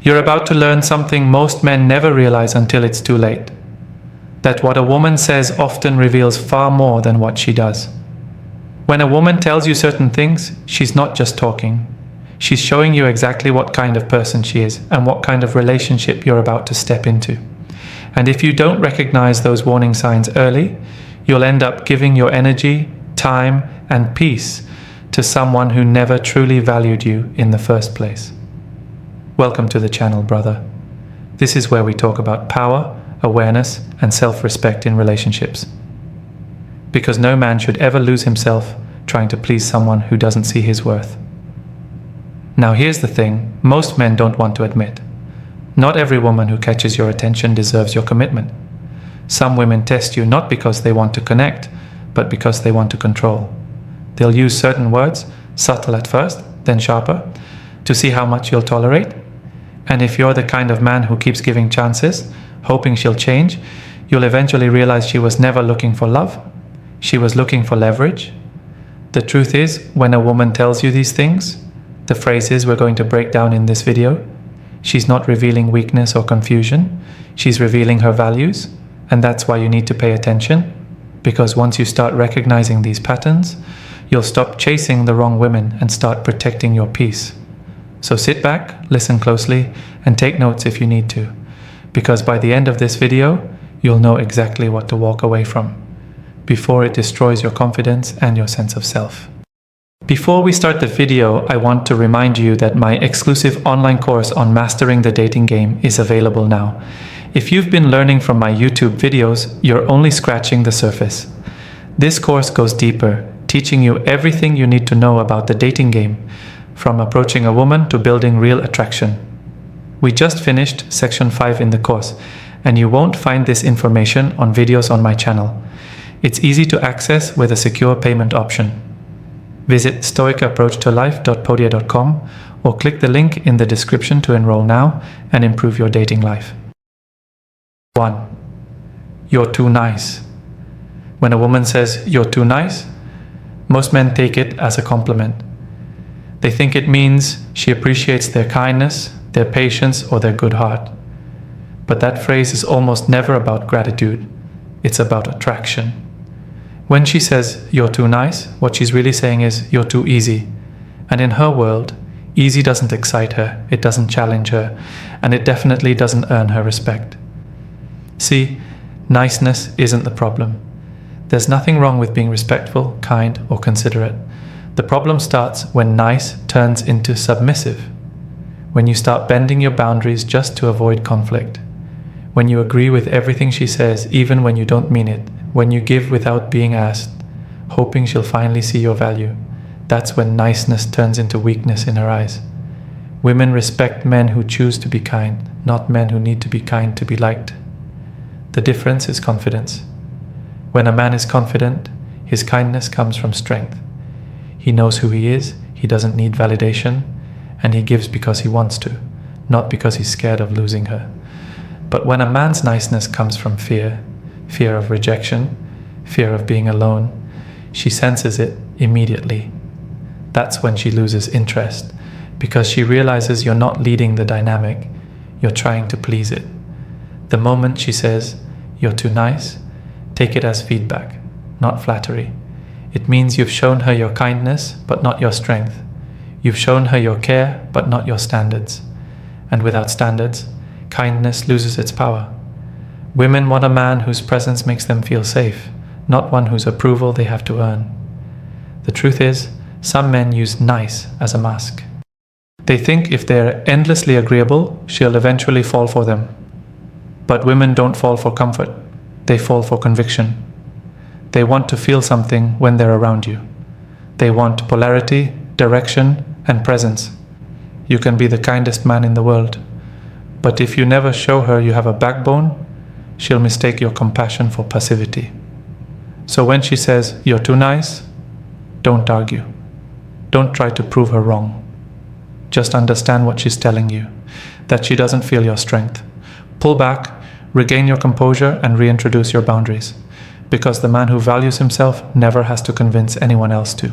You're about to learn something most men never realize until it's too late. That what a woman says often reveals far more than what she does. When a woman tells you certain things, she's not just talking. She's showing you exactly what kind of person she is and what kind of relationship you're about to step into. And if you don't recognize those warning signs early, you'll end up giving your energy, time, and peace to someone who never truly valued you in the first place. Welcome to the channel, brother. This is where we talk about power, awareness, and self-respect in relationships. Because no man should ever lose himself trying to please someone who doesn't see his worth. Now here's the thing most men don't want to admit. Not every woman who catches your attention deserves your commitment. Some women test you not because they want to connect, but because they want to control. They'll use certain words, subtle at first, then sharper, to see how much you'll tolerate. And if you're the kind of man who keeps giving chances, hoping she'll change, you'll eventually realize she was never looking for love. She was looking for leverage. The truth is, when a woman tells you these things, the phrases we're going to break down in this video, she's not revealing weakness or confusion. She's revealing her values. And that's why you need to pay attention. Because once you start recognizing these patterns, you'll stop chasing the wrong women and start protecting your peace. So sit back, listen closely, and take notes if you need to. Because by the end of this video, you'll know exactly what to walk away from before it destroys your confidence and your sense of self. Before we start the video, I want to remind you that my exclusive online course on mastering the dating game is available now. If you've been learning from my YouTube videos, you're only scratching the surface. This course goes deeper, teaching you everything you need to know about the dating game, from approaching a woman to building real attraction. We just finished section 5 in the course, and you won't find this information on videos on my channel. It's easy to access with a secure payment option. Visit stoicapproachtolife.podia.com or click the link in the description to enroll now and improve your dating life. 1. You're too nice. When a woman says you're too nice, most men take it as a compliment. They think it means she appreciates their kindness, their patience, or their good heart. But that phrase is almost never about gratitude. It's about attraction. When she says you're too nice, what she's really saying is you're too easy. And in her world, easy doesn't excite her, it doesn't challenge her, and it definitely doesn't earn her respect. See, niceness isn't the problem. There's nothing wrong with being respectful, kind, or considerate. The problem starts when nice turns into submissive. When you start bending your boundaries just to avoid conflict. When you agree with everything she says, even when you don't mean it. When you give without being asked, hoping she'll finally see your value. That's when niceness turns into weakness in her eyes. Women respect men who choose to be kind, not men who need to be kind to be liked. The difference is confidence. When a man is confident, his kindness comes from strength. He knows who he is, he doesn't need validation, and he gives because he wants to, not because he's scared of losing her. But when a man's niceness comes from fear, fear of rejection, fear of being alone, she senses it immediately. That's when she loses interest, because she realizes you're not leading the dynamic, you're trying to please it. The moment she says, you're too nice, take it as feedback, not flattery. It means you've shown her your kindness, but not your strength. You've shown her your care, but not your standards. And without standards, kindness loses its power. Women want a man whose presence makes them feel safe, not one whose approval they have to earn. The truth is, some men use nice as a mask. They think if they're endlessly agreeable, she'll eventually fall for them. But women don't fall for comfort. They fall for conviction. They want to feel something when they're around you. They want polarity, direction, and presence. You can be the kindest man in the world, but if you never show her you have a backbone, she'll mistake your compassion for passivity. So when she says, you're too nice, don't argue. Don't try to prove her wrong. Just understand what she's telling you, that she doesn't feel your strength. Pull back, regain your composure, and reintroduce your boundaries. Because the man who values himself never has to convince anyone else to.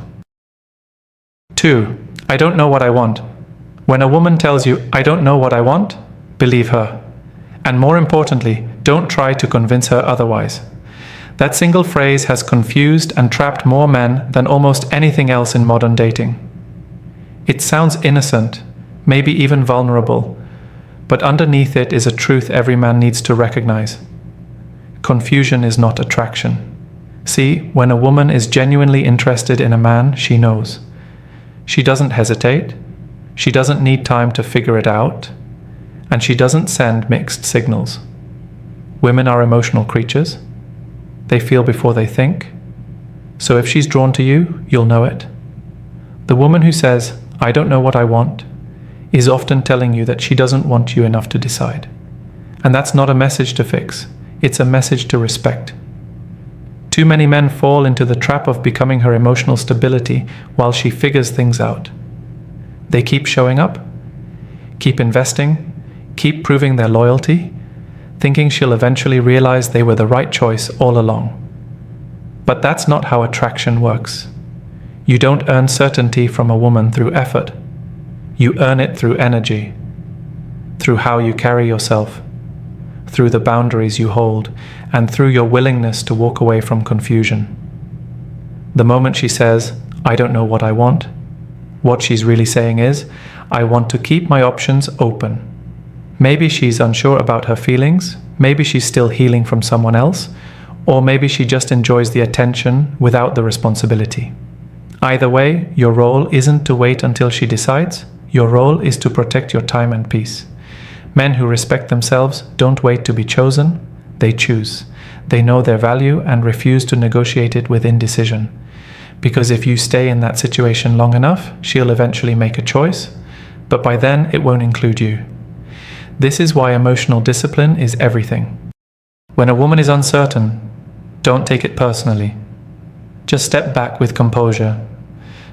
2. I don't know what I want. When a woman tells you, "I don't know what I want," believe her. And more importantly, don't try to convince her otherwise. That single phrase has confused and trapped more men than almost anything else in modern dating. It sounds innocent, maybe even vulnerable, but underneath it is a truth every man needs to recognize. Confusion is not attraction. See, when a woman is genuinely interested in a man, she knows. She doesn't hesitate, she doesn't need time to figure it out, and she doesn't send mixed signals. Women are emotional creatures. They feel before they think. So if she's drawn to you, you'll know it. The woman who says, "I don't know what I want," is often telling you that she doesn't want you enough to decide. And that's not a message to fix. It's a message to respect. Too many men fall into the trap of becoming her emotional stability while she figures things out. They keep showing up, keep investing, keep proving their loyalty, thinking she'll eventually realize they were the right choice all along. But that's not how attraction works. You don't earn certainty from a woman through effort. You earn it through energy, through how you carry yourself, through the boundaries you hold, and through your willingness to walk away from confusion. The moment she says, "I don't know what I want," what she's really saying is, "I want to keep my options open." Maybe she's unsure about her feelings, maybe she's still healing from someone else, or maybe she just enjoys the attention without the responsibility. Either way, your role isn't to wait until she decides. Your role is to protect your time and peace. Men who respect themselves don't wait to be chosen, they choose. They know their value and refuse to negotiate it with indecision. Because if you stay in that situation long enough, she'll eventually make a choice, but by then it won't include you. This is why emotional discipline is everything. When a woman is uncertain, don't take it personally. Just step back with composure.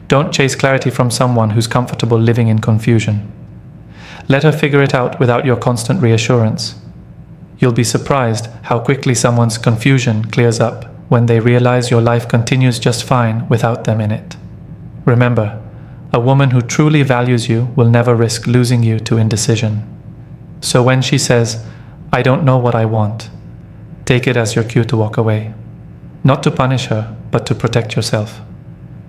Don't chase clarity from someone who's comfortable living in confusion. Let her figure it out without your constant reassurance. You'll be surprised how quickly someone's confusion clears up when they realize your life continues just fine without them in it. Remember, a woman who truly values you will never risk losing you to indecision. So when she says, "I don't know what I want," take it as your cue to walk away. Not to punish her, but to protect yourself.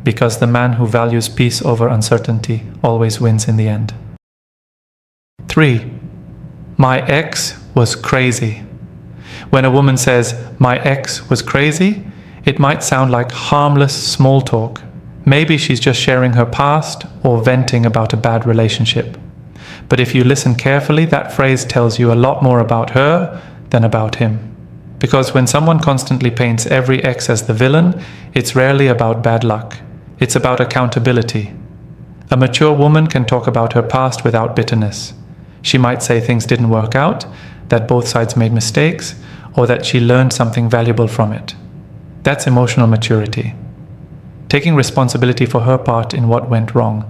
Because the man who values peace over uncertainty always wins in the end. 3. My ex was crazy. When a woman says, "My ex was crazy," it might sound like harmless small talk. Maybe she's just sharing her past or venting about a bad relationship. But if you listen carefully, that phrase tells you a lot more about her than about him. Because when someone constantly paints every ex as the villain, it's rarely about bad luck. It's about accountability. A mature woman can talk about her past without bitterness. She might say things didn't work out, that both sides made mistakes, or that she learned something valuable from it. That's emotional maturity. Taking responsibility for her part in what went wrong.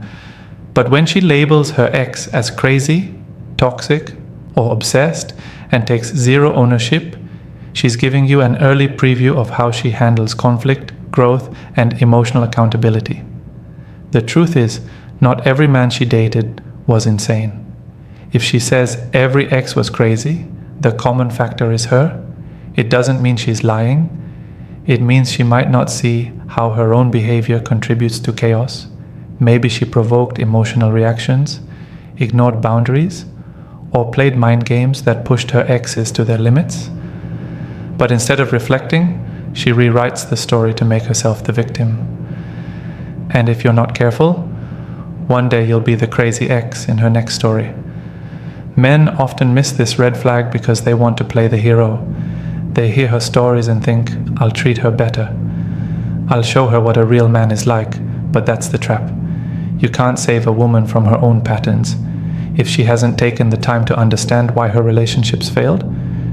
But when she labels her ex as crazy, toxic, or obsessed, and takes zero ownership, she's giving you an early preview of how she handles conflict, growth, and emotional accountability. The truth is, not every man she dated was insane. If she says every ex was crazy, the common factor is her, it doesn't mean she's lying. It means she might not see how her own behavior contributes to chaos. Maybe she provoked emotional reactions, ignored boundaries, or played mind games that pushed her exes to their limits. But instead of reflecting, she rewrites the story to make herself the victim. And if you're not careful, one day you'll be the crazy ex in her next story. Men often miss this red flag because they want to play the hero. They hear her stories and think, "I'll treat her better. I'll show her what a real man is like," but that's the trap. You can't save a woman from her own patterns. If she hasn't taken the time to understand why her relationships failed,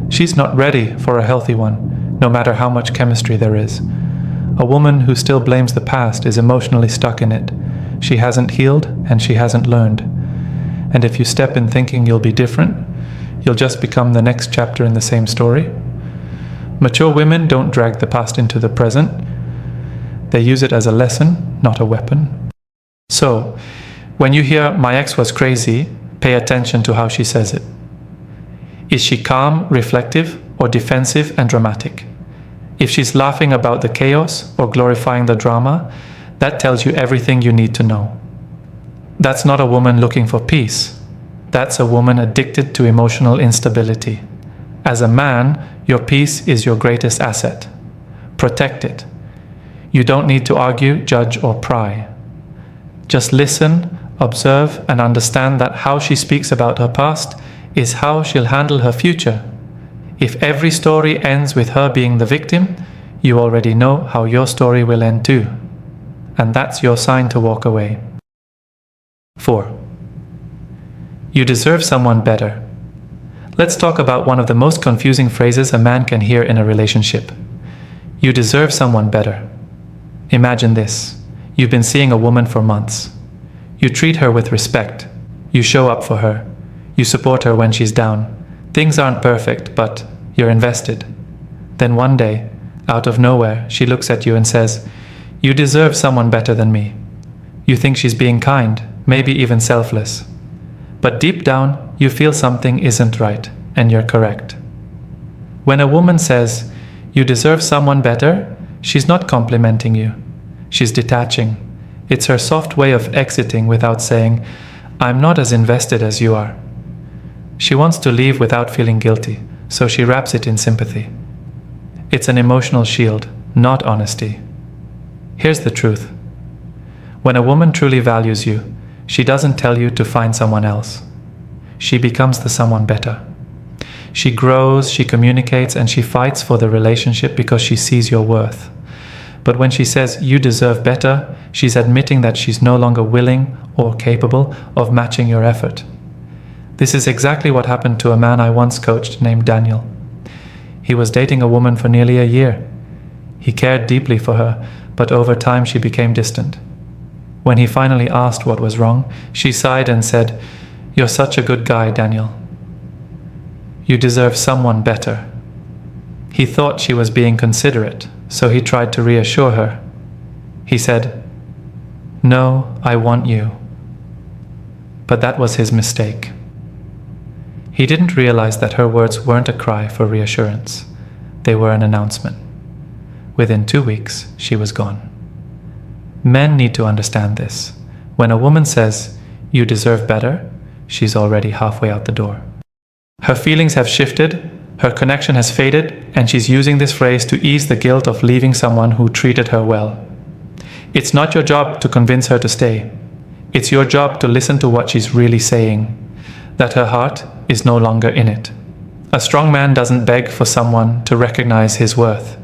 she's not ready for a healthy one, no matter how much chemistry there is. A woman who still blames the past is emotionally stuck in it. She hasn't healed and she hasn't learned. And if you step in thinking you'll be different, you'll just become the next chapter in the same story. Mature women don't drag the past into the present. They use it as a lesson, not a weapon. So, When you hear "my ex was crazy," pay attention to how she says it. Is she calm, reflective, or defensive and dramatic? If she's laughing about the chaos or glorifying the drama, that tells you everything you need to know. That's not a woman looking for peace. That's a woman addicted to emotional instability. As a man, your peace is your greatest asset. Protect it. You don't need to argue, judge, or pry. Just listen, observe, and understand that how she speaks about her past is how she'll handle her future. If every story ends with her being the victim, you already know how your story will end too. And that's your sign to walk away. 4. You deserve someone better. Let's talk about one of the most confusing phrases a man can hear in a relationship. You deserve someone better. Imagine this. You've been seeing a woman for months. You treat her with respect. You show up for her. You support her when she's down. Things aren't perfect, but you're invested. Then one day, out of nowhere, she looks at you and says, "You deserve someone better than me." You think she's being kind, maybe even selfless. But deep down, you feel something isn't right, and you're correct. When a woman says, "You deserve someone better," she's not complimenting you. She's detaching. It's her soft way of exiting without saying, "I'm not as invested as you are." She wants to leave without feeling guilty, so she wraps it in sympathy. It's an emotional shield, not honesty. Here's the truth. When a woman truly values you, she doesn't tell you to find someone else. She becomes the someone better. She grows, she communicates, and she fights for the relationship because she sees your worth. But when she says "you deserve better," she's admitting that she's no longer willing or capable of matching your effort. This is exactly what happened to a man I once coached named Daniel. He was dating a woman for nearly a year. He cared deeply for her, but over time she became distant. When he finally asked what was wrong, she sighed and said, "You're such a good guy, Daniel. You deserve someone better." He thought she was being considerate, so he tried to reassure her. He said, "No, I want you." But that was his mistake. He didn't realize that her words weren't a cry for reassurance. They were an announcement. Within 2 weeks, she was gone. Men need to understand this. When a woman says, "You deserve better," she's already halfway out the door. Her feelings have shifted, her connection has faded, and she's using this phrase to ease the guilt of leaving someone who treated her well. It's not your job to convince her to stay. It's your job to listen to what she's really saying, that her heart is no longer in it. A strong man doesn't beg for someone to recognize his worth.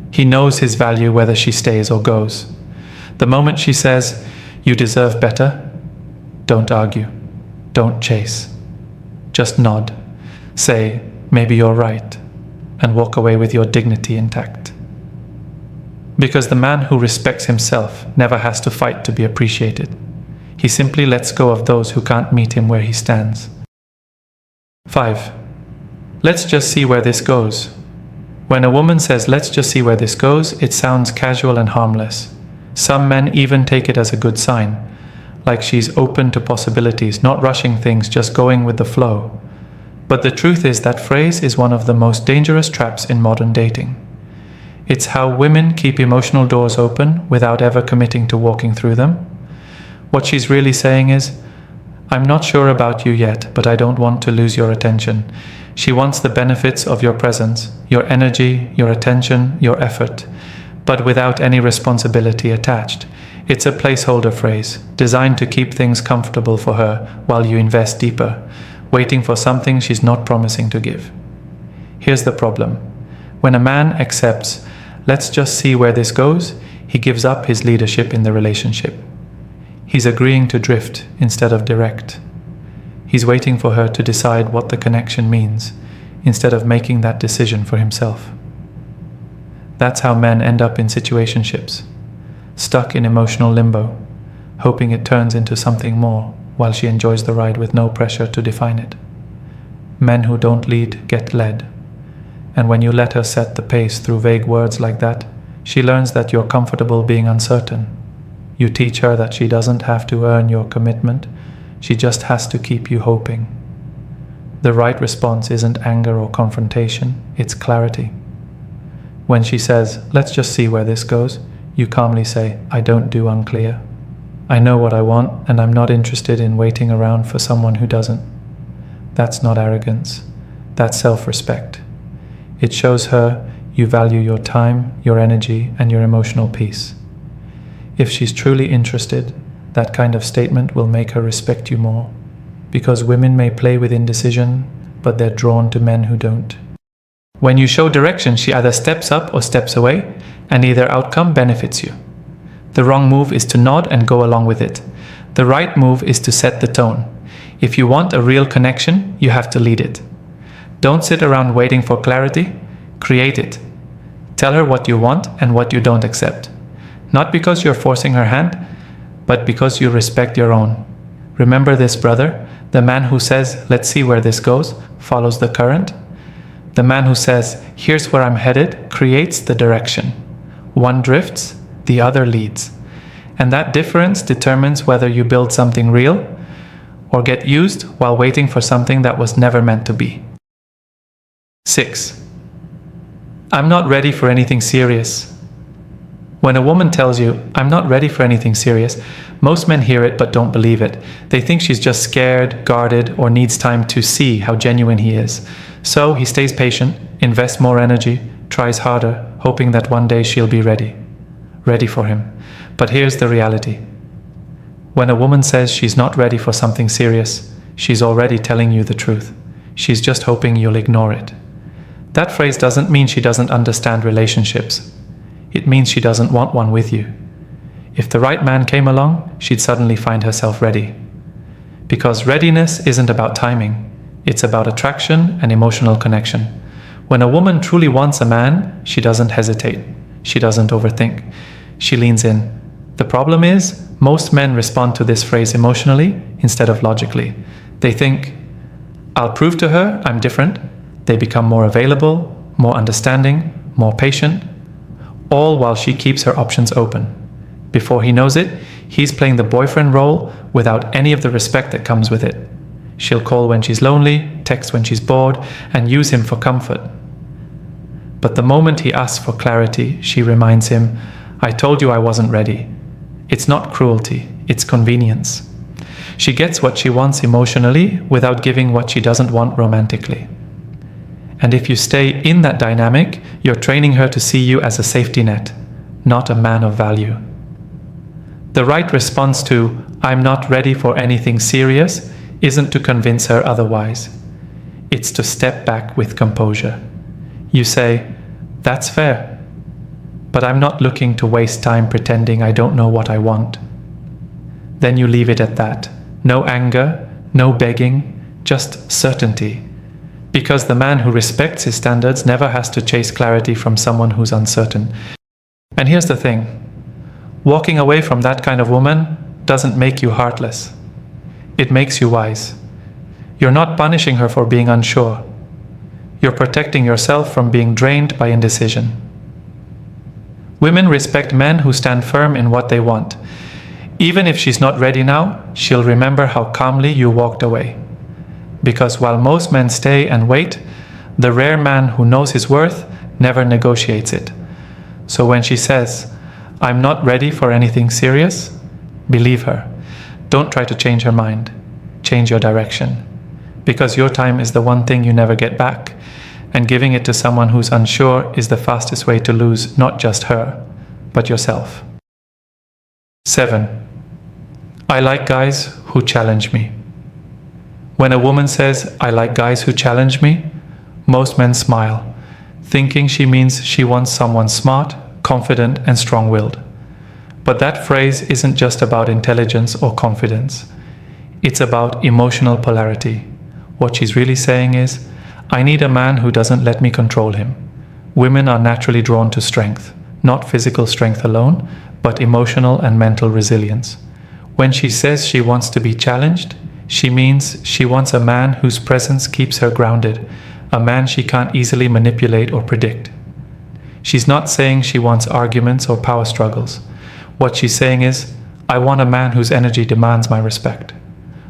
He knows his value whether she stays or goes. The moment she says, "You deserve better," don't argue. Don't chase. Just nod. Say, "Maybe you're right," and walk away with your dignity intact. Because the man who respects himself never has to fight to be appreciated. He simply lets go of those who can't meet him where he stands. 5. Let's just see where this goes. When a woman says, "Let's just see where this goes," it sounds casual and harmless. Some men even take it as a good sign, like she's open to possibilities, not rushing things, just going with the flow. But the truth is that phrase is one of the most dangerous traps in modern dating. It's how women keep emotional doors open without ever committing to walking through them. What she's really saying is, "I'm not sure about you yet, but I don't want to lose your attention." She wants the benefits of your presence, your energy, your attention, your effort, but without any responsibility attached. It's a placeholder phrase, designed to keep things comfortable for her while you invest deeper, waiting for something she's not promising to give. Here's the problem. When a man accepts, "Let's just see where this goes," he gives up his leadership in the relationship. He's agreeing to drift instead of direct. He's waiting for her to decide what the connection means, instead of making that decision for himself. That's how men end up in situationships, stuck in emotional limbo, hoping it turns into something more while she enjoys the ride with no pressure to define it. Men who don't lead get led. And when you let her set the pace through vague words like that, she learns that you're comfortable being uncertain. You teach her that she doesn't have to earn your commitment, she just has to keep you hoping. The right response isn't anger or confrontation, it's clarity. When she says, "Let's just see where this goes," you calmly say, "I don't do unclear. I know what I want, and I'm not interested in waiting around for someone who doesn't." That's not arrogance. That's self-respect. It shows her you value your time, your energy, and your emotional peace. If she's truly interested, that kind of statement will make her respect you more, because women may play with indecision, but they're drawn to men who don't. When you show direction, she either steps up or steps away, and either outcome benefits you. The wrong move is to nod and go along with it. The right move is to set the tone. If you want a real connection, you have to lead it. Don't sit around waiting for clarity, create it. Tell her what you want and what you don't accept. Not because you're forcing her hand, but because you respect your own. Remember this, brother, the man who says, "Let's see where this goes," follows the current. The man who says, "Here's where I'm headed," creates the direction. One drifts, the other leads. And that difference determines whether you build something real or get used while waiting for something that was never meant to be. 6. I'm not ready for anything serious. When a woman tells you, "I'm not ready for anything serious," most men hear it but don't believe it. They think she's just scared, guarded, or needs time to see how genuine he is. So he stays patient, invests more energy, tries harder, hoping that one day she'll be ready for him. But here's the reality. When a woman says she's not ready for something serious, she's already telling you the truth. She's just hoping you'll ignore it. That phrase doesn't mean she doesn't understand relationships. It means she doesn't want one with you. If the right man came along, she'd suddenly find herself ready. Because readiness isn't about timing. It's about attraction and emotional connection. When a woman truly wants a man, she doesn't hesitate. She doesn't overthink. She leans in. The problem is, most men respond to this phrase emotionally instead of logically. They think, "I'll prove to her I'm different." They become more available, more understanding, more patient, all while she keeps her options open. Before he knows it, he's playing the boyfriend role without any of the respect that comes with it. She'll call when she's lonely, text when she's bored, and use him for comfort. But the moment he asks for clarity, she reminds him, "I told you I wasn't ready." It's not cruelty, it's convenience. She gets what she wants emotionally without giving what she doesn't want romantically. And if you stay in that dynamic, you're training her to see you as a safety net, not a man of value. The right response to, "I'm not ready for anything serious," isn't to convince her otherwise. It's to step back with composure. You say, "That's fair, but I'm not looking to waste time pretending I don't know what I want." Then you leave it at that. No anger, no begging, just certainty. Because the man who respects his standards never has to chase clarity from someone who's uncertain. And here's the thing. Walking away from that kind of woman doesn't make you heartless. It makes you wise. You're not punishing her for being unsure. You're protecting yourself from being drained by indecision. Women respect men who stand firm in what they want. Even if she's not ready now, she'll remember how calmly you walked away. Because while most men stay and wait, the rare man who knows his worth never negotiates it. So when she says, "I'm not ready for anything serious," believe her. Don't try to change her mind. Change your direction. Because your time is the one thing you never get back, and giving it to someone who's unsure is the fastest way to lose not just her, but yourself. 7. I like guys who challenge me. When a woman says, "I like guys who challenge me," most men smile, thinking she means she wants someone smart, confident, and strong-willed. But that phrase isn't just about intelligence or confidence. It's about emotional polarity. What she's really saying is, "I need a man who doesn't let me control him." Women are naturally drawn to strength, not physical strength alone, but emotional and mental resilience. When she says she wants to be challenged, she means she wants a man whose presence keeps her grounded, a man she can't easily manipulate or predict. She's not saying she wants arguments or power struggles. What she's saying is, I want a man whose energy demands my respect.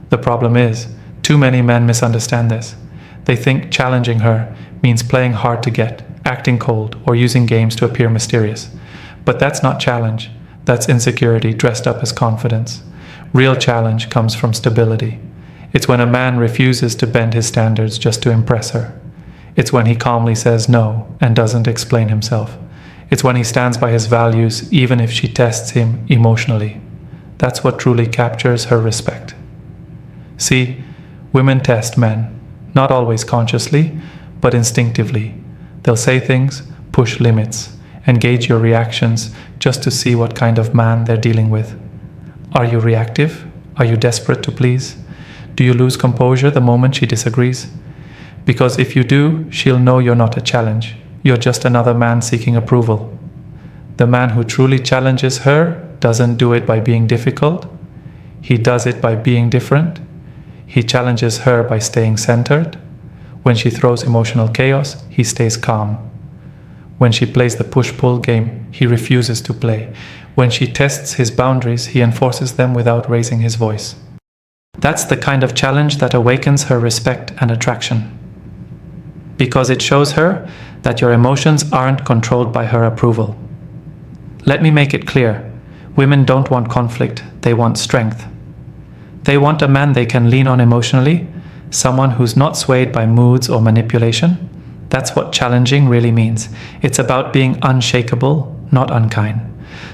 The problem is, too many men misunderstand this. They think challenging her means playing hard to get, acting cold, or using games to appear mysterious. But that's not challenge. That's insecurity dressed up as confidence. Real challenge comes from stability. It's when a man refuses to bend his standards just to impress her. It's when he calmly says no and doesn't explain himself. It's when he stands by his values even if she tests him emotionally. That's what truly captures her respect. See, women test men, not always consciously, but instinctively. They'll say things, push limits, and gauge your reactions just to see what kind of man they're dealing with. Are you reactive? Are you desperate to please? Do you lose composure the moment she disagrees? Because if you do, she'll know you're not a challenge. You're just another man seeking approval. The man who truly challenges her doesn't do it by being difficult. He does it by being different. He challenges her by staying centered. When she throws emotional chaos, he stays calm. When she plays the push-pull game, he refuses to play. When she tests his boundaries, he enforces them without raising his voice. That's the kind of challenge that awakens her respect and attraction. Because it shows her that your emotions aren't controlled by her approval. Let me make it clear. Women don't want conflict, they want strength. They want a man they can lean on emotionally, someone who's not swayed by moods or manipulation. That's what challenging really means. It's about being unshakable, not unkind.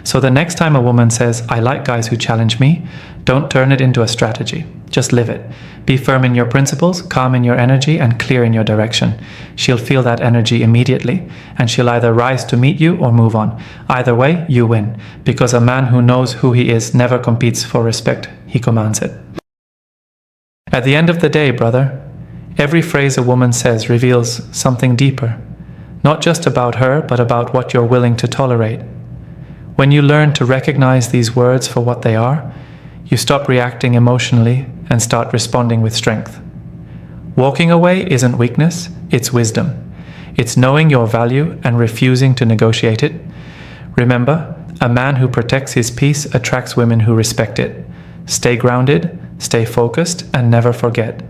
So the next time a woman says, "I like guys who challenge me," don't turn it into a strategy. Just live it. Be firm in your principles, calm in your energy, and clear in your direction. She'll feel that energy immediately, and she'll either rise to meet you or move on. Either way, you win, because a man who knows who he is never competes for respect, he commands it. At the end of the day, brother, every phrase a woman says reveals something deeper, not just about her, but about what you're willing to tolerate. When you learn to recognize these words for what they are, you stop reacting emotionally and start responding with strength. Walking away isn't weakness, it's wisdom. It's knowing your value and refusing to negotiate it. Remember, a man who protects his peace attracts women who respect it. Stay grounded, stay focused, and never forget.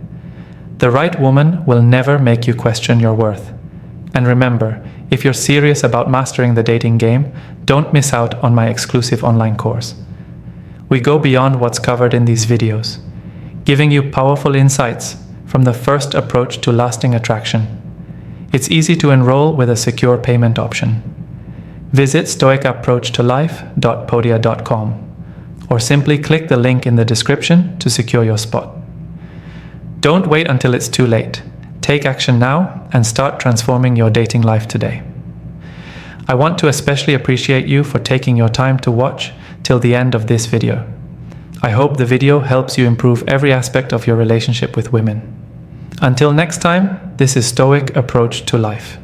The right woman will never make you question your worth. And remember, if you're serious about mastering the dating game, don't miss out on my exclusive online course. We go beyond what's covered in these videos, giving you powerful insights from the first approach to lasting attraction. It's easy to enroll with a secure payment option. Visit stoicapproachtolife.podia.com or simply click the link in the description to secure your spot. Don't wait until it's too late. Take action now and start transforming your dating life today. I want to especially appreciate you for taking your time to watch till the end of this video. I hope the video helps you improve every aspect of your relationship with women. Until next time, this is Stoic Approach to Life.